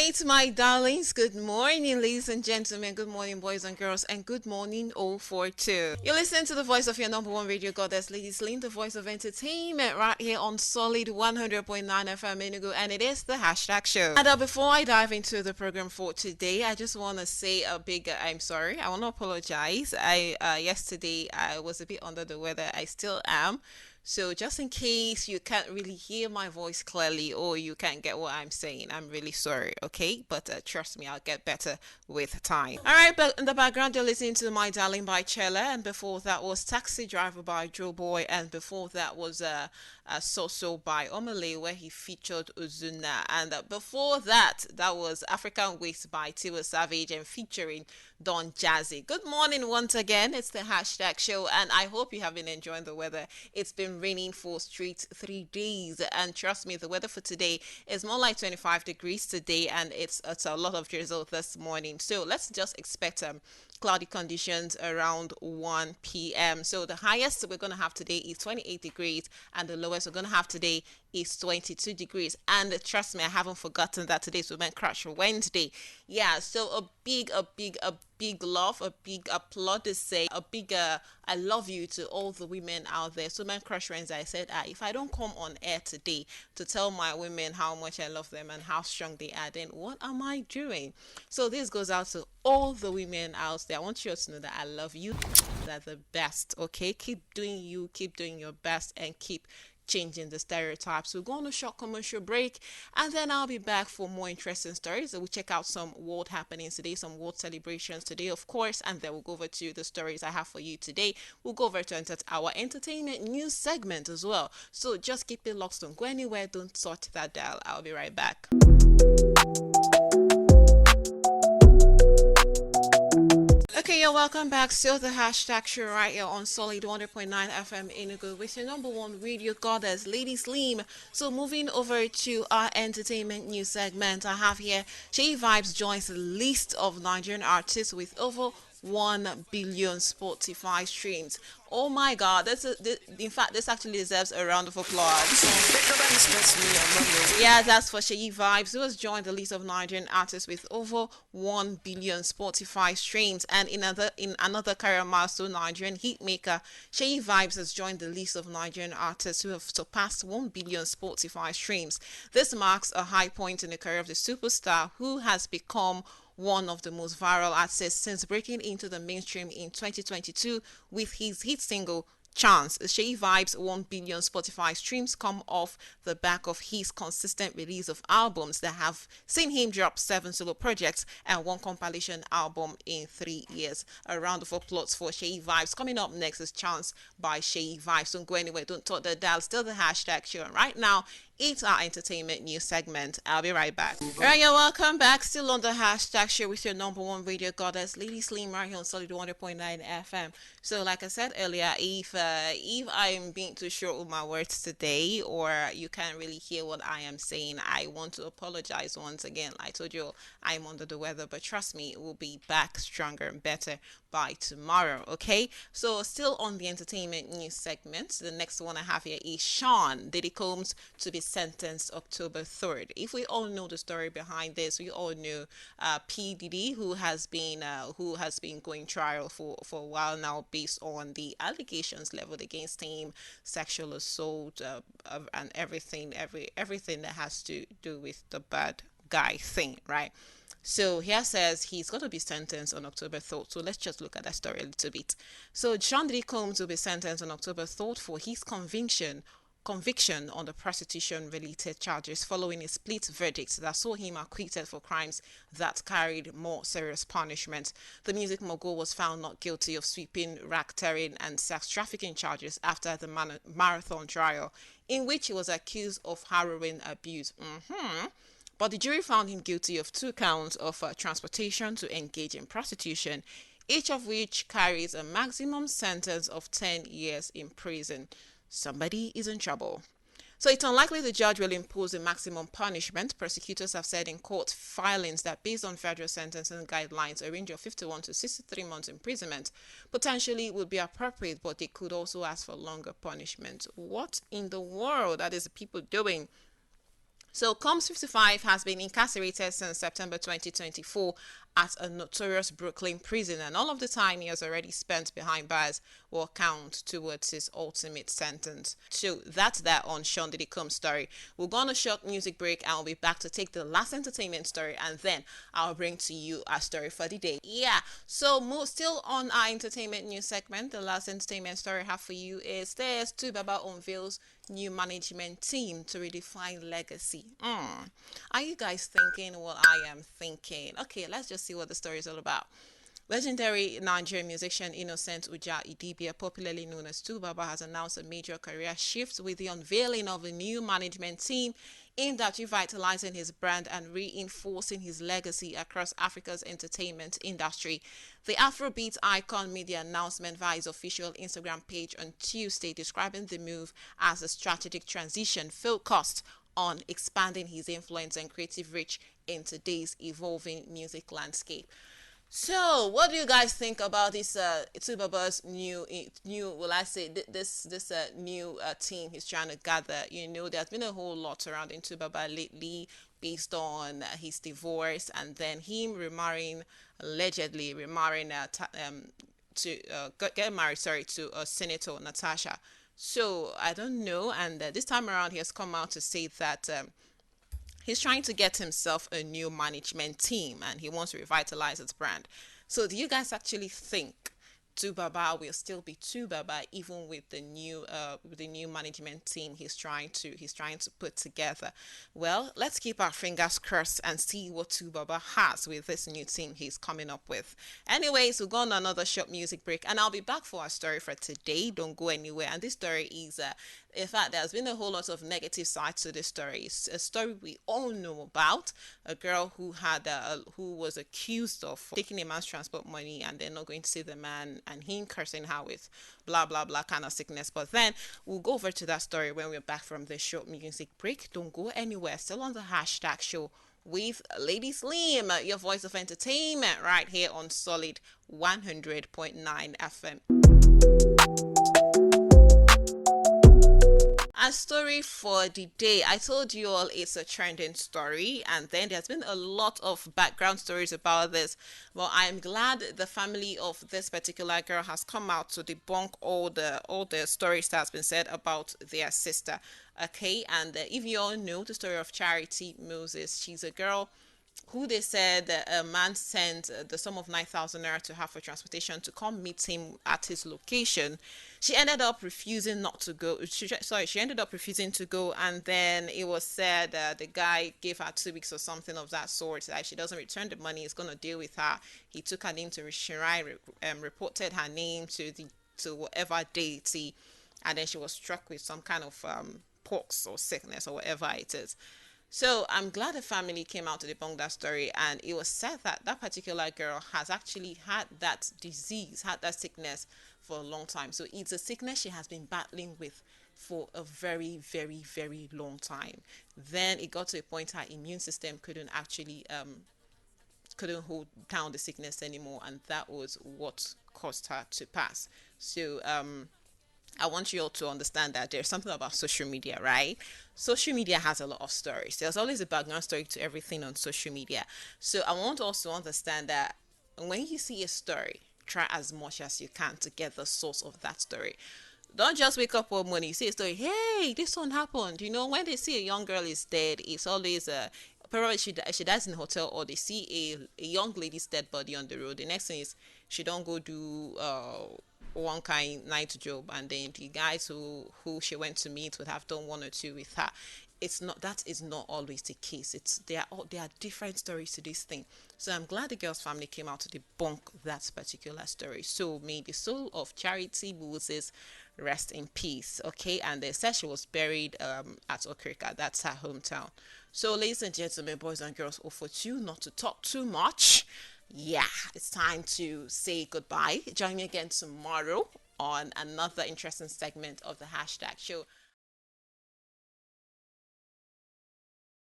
right, my darlings. Good morning, ladies and gentlemen. Good morning, boys and girls, and good morning, 042. You listen to the voice of your number one radio goddess, Lady Slim, the voice of entertainment, right here on Solid 100.9 FM Enugu, and it is the hashtag show. And before I dive into the program for today, I just want to say a big I'm sorry. I want to apologize. I Yesterday I was a bit under the weather. I still am. So, just in case you can't really hear my voice clearly or you can't get what I'm saying, I'm really sorry, okay? But trust me, I'll get better with time. All right, but in the background, you're listening to My Darling by Chella, and before that was Taxi Driver by Joe Boy, and before that was So So by Omale, where he featured Uzuna, and before that, that was African Waste by Tiwa Savage and featuring Don Jazzy. Good morning once again. It's the hashtag show, and I hope you have been enjoying the weather. It's been raining for straight 3 days, and trust me, the weather for today is more like 25 degrees today, and it's a lot of drizzle this morning. So let's just expect cloudy conditions around 1 p.m. So the highest we're going to have today is 28 degrees, and the lowest we're going to have today is 22 degrees. And trust me, I haven't forgotten that today's Women Crush Wednesday. Yeah, so a big love, a big applaud to say, a big I love you to all the women out there. So, Man Crush Wednesday, I said, if I don't come on air today to tell my women how much I love them and how strong they are, then what am I doing? So, this goes out to all the women out there. I want you to know that I love you. That the best, okay? Keep doing you, keep doing your best, and keep changing the stereotypes. We'll go on a short commercial break, and then I'll be back for more interesting stories. So we'll check out some world happenings today, some world celebrations today, of course, and then we'll go over to the stories I have for you today. We'll go over to our entertainment news segment as well. So just keep it locked, don't go anywhere, don't sort that dial. I'll be right back. Okay, you're welcome back. Still the hashtag show right here on Solid 100.9 FM Enugu with your number one radio goddess, Lady Slim. So moving over to our entertainment news segment, I have here Shay Vibes joins the list of Nigerian artists with over 1 billion Spotify streams. Oh my God! In fact, this actually deserves a round of applause. Yeah, that's for Sheyi Vibes, who has joined the list of Nigerian artists with over 1 billion Spotify streams. And in another career milestone, Nigerian hitmaker Sheyi Vibes has joined the list of Nigerian artists who have surpassed 1 billion Spotify streams. This marks a high point in the career of the superstar, who has become one of the most viral artists since breaking into the mainstream in 2022 with his hit single Chance. Shay Vibes 1 billion Spotify streams come off the back of his consistent release of albums that have seen him drop 7 solo projects and 1 compilation album in 3 years. A round of applause for Shay Vibes. Coming up next is Chance by Shay Vibes. Don't go anywhere, don't talk the dial, still the hashtag show. And right now, it's our entertainment news segment. I'll be right back. All right, you're welcome back. Still on the hashtag show with your number one radio goddess, Lady Slim, right here on Solid 100.9 FM. So, like I said earlier, if I'm being too short with my words today, or you can't really hear what I am saying, I want to apologize once again. I told you I'm under the weather, but trust me, we'll be back stronger and better by tomorrow. Okay. So, still on the entertainment news segment, the next one I have here is Sean Diddy Combs to be sentenced October 3rd. If we all know the story behind this, we all know P Diddy, who has been going trial for a while now based on the allegations leveled against him, sexual assault, and everything that has to do with the bad guy thing, right? So here says he's going to be sentenced on October 3rd. So let's just look at that story a little bit. So Sean Diddy Combs will be sentenced on October 3rd for his conviction on the prostitution related charges following a split verdict that saw him acquitted for crimes that carried more serious punishment. The music mogul was found not guilty of sweeping, racketeering, and sex trafficking charges after the marathon trial, in which he was accused of heroin abuse. But the jury found him guilty of 2 counts of transportation to engage in prostitution, each of which carries a maximum sentence of 10 years in prison. Somebody is in trouble. So it's unlikely the judge will impose a maximum punishment. Prosecutors have said in court filings that based on federal sentencing guidelines, a range of 51 to 63 months imprisonment potentially would be appropriate, but they could also ask for longer punishment. What in the world are these people doing? So Combs 55 has been incarcerated since September 2024 at a notorious Brooklyn prison, and all of the time he has already spent behind bars will count towards his ultimate sentence. So that's that on Sean Diddy Combs story. We're gonna short music break and we'll be back to take the last entertainment story, and then I'll bring to you a story for the day. Yeah, so still on our entertainment news segment, the last entertainment story I have for you is this: Tubaba unveils new management team to redefine legacy. Are you guys thinking what I am thinking? Okay, let's just see what the story is all about. Legendary Nigerian musician Innocent Uja Idibia, popularly known as Tubaba, has announced a major career shift with the unveiling of a new management team aimed at revitalizing his brand and reinforcing his legacy across Africa's entertainment industry. The Afrobeat icon made the announcement via his official Instagram page on Tuesday, describing the move as a strategic transition focused on expanding his influence and creative reach in today's evolving music landscape. So, what do you guys think about this Tubaba's new will I say this new team he's trying to gather? You know, there's been a whole lot around in Tubaba lately based on his divorce and then him remarrying, allegedly remarrying to get married, sorry, to Senator Natasha. So I don't know, and this time around he has come out to say that he's trying to get himself a new management team and he wants to revitalize his brand. So, do you guys actually think Tubaba will still be Tubaba even with the new management team he's trying to put together? Well, let's keep our fingers crossed and see what Tubaba has with this new team he's coming up with. Anyways, we'll go on another short music break and I'll be back for our story for today. Don't go anywhere. And this story is in fact, there's been a whole lot of negative sides to this story. It's a story we all know about. A girl who was accused of taking a man's transport money and then not going to see the man, and him cursing her with blah blah blah kind of sickness. But then we'll go over to that story when we're back from the short music break. Don't go anywhere. Still on the hashtag show with Lady Slim, your voice of entertainment, right here on Solid 100.9 FM. A story for the day. I told you all it's a trending story, and then there's been a lot of background stories about this. Well, I'm glad the family of this particular girl has come out to debunk all the stories that's been said about their sister. Okay, and if you all know the story of Charity Moses, she's a girl who they said a man sent the sum of 9,000 naira to her for transportation to come meet him at his location. She ended up refusing not to go. She ended up refusing to go, and then it was said the guy gave her 2 weeks or something of that sort. That if she doesn't return the money, he's gonna deal with her. He took her name to Shirai, reported her name to whatever deity, and then she was struck with some kind of pox or sickness or whatever it is. So I'm glad the family came out to debunk that story, and it was said that that particular girl has actually had that disease, had that sickness for a long time. So it's a sickness she has been battling with for a very, very, very long time. Then it got to a point her immune system couldn't hold down the sickness anymore, and that was what caused her to pass. So I want you all to understand that there's something about social media, right? Social media has a lot of stories. There's always a background story to everything on social media. So I want also understand that when you see a story, try as much as you can to get the source of that story. Don't just wake up one morning, see a story, hey, this one happened. You know, when they see a young girl is dead, it's always probably she dies in a hotel, or they see a young lady's dead body on the road. The next thing is she don't go do one kind night job, and then the guys who she went to meet would have done one or two with her. It's not That is not always the case. There are different stories to this thing. So I'm glad the girl's family came out to debunk that particular story. So may the soul of Charity Moses rest in peace. Okay, and they said she was buried at Okrika. That's her hometown. So ladies and gentlemen, boys and girls, for you not to talk too much. Yeah, it's time to say goodbye. Join me again tomorrow on another interesting segment of the hashtag show.